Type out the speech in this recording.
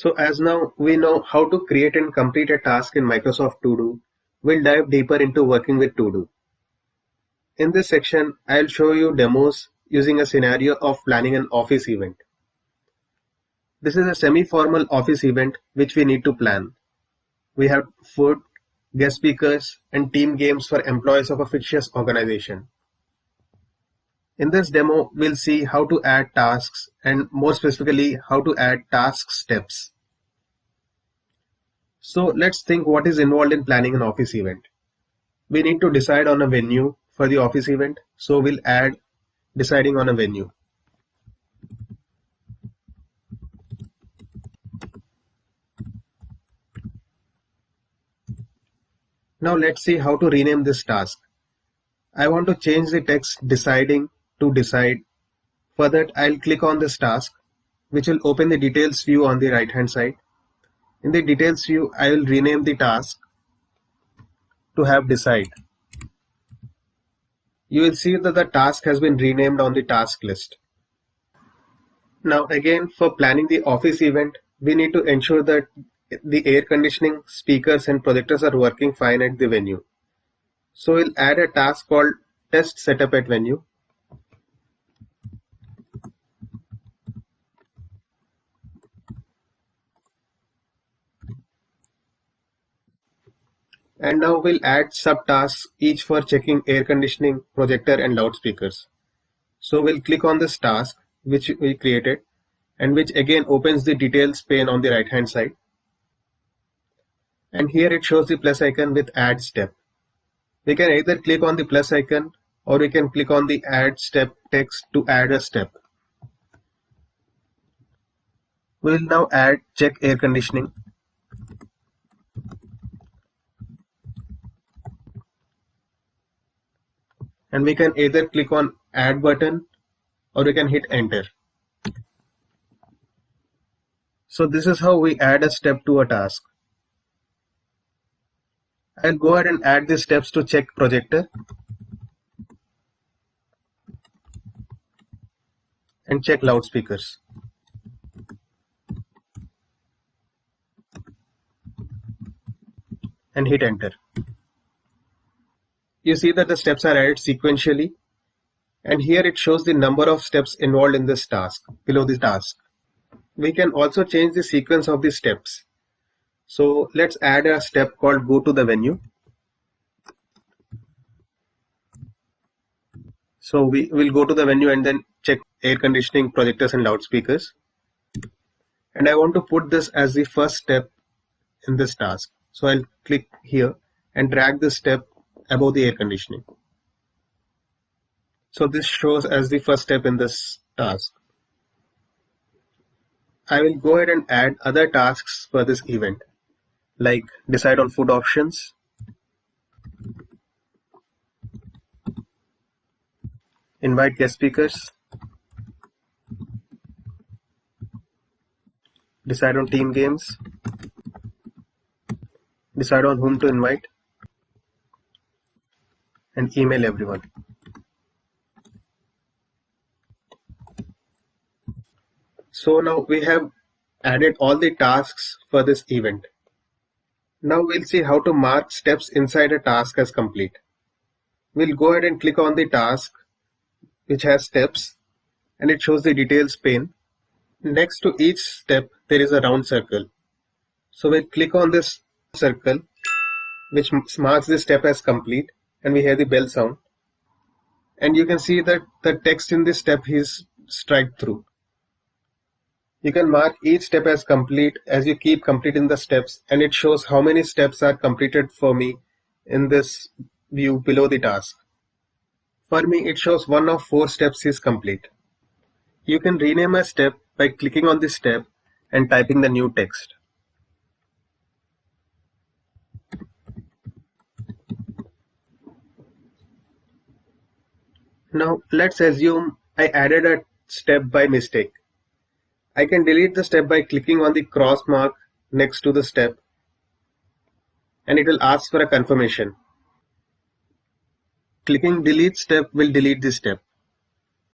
So as now we know how to create and complete a task in Microsoft To Do, we'll dive deeper into working with To Do. In this section, I'll show you demos using a scenario of planning an office event. This is a semi-formal office event which we need to plan. We have food, guest speakers, and team games for employees of a fictitious organization. In this demo, we'll see how to add tasks and more specifically how to add task steps. So let's think what is involved in planning an office event. We need to decide on a venue for the office event, so we'll add deciding on a venue. Now let's see how to rename this task. I want to change the text deciding to decide. For that, I'll click on this task, which will open the details view on the right hand side. In the details view, I will rename the task to have decide. You will see that the task has been renamed on the task list. Now again, for planning the office event, we need to ensure that the air conditioning, speakers and projectors are working fine at the venue. So we'll add a task called test setup at venue. And now we'll add subtasks each for checking air conditioning, projector and loudspeakers. So we'll click on this task which we created and which again opens the details pane on the right hand side. And here it shows the plus icon with add step. We can either click on the plus icon or we can click on the add step text to add a step. We will now add check air conditioning. And we can either click on add button or we can hit enter. So this is how we add a step to a task. I'll go ahead and add the steps to check projector and check loudspeakers. And hit enter. You see that the steps are added sequentially, and here it shows the number of steps involved in this task below the task. We can also change the sequence of the steps. So let's add a step called go to the venue. So we will go to the venue and then check air conditioning, projectors and loudspeakers. And I want to put this as the first step in this task. So I'll click here and drag this step above the air conditioning. So this shows as the first step in this task. I will go ahead and add other tasks for this event, like decide on food options, invite guest speakers, decide on team games, decide on whom to invite, and email everyone. So now we have added all the tasks for this event. Now we'll see how to mark steps inside a task as complete. We'll go ahead and click on the task which has steps and it shows the details pane. Next to each step there is a round circle. So we'll click on this circle which marks the step as complete, and we hear the bell sound. And you can see that the text in this step is strike through. You can mark each step as complete as you keep completing the steps, and it shows how many steps are completed for me in this view below the task. For me, it shows 1 of 4 steps is complete. You can rename a step by clicking on this step and typing the new text. Now let's assume I added a step by mistake. I can delete the step by clicking on the cross mark next to the step, and it will ask for a confirmation. Clicking delete step will delete the step.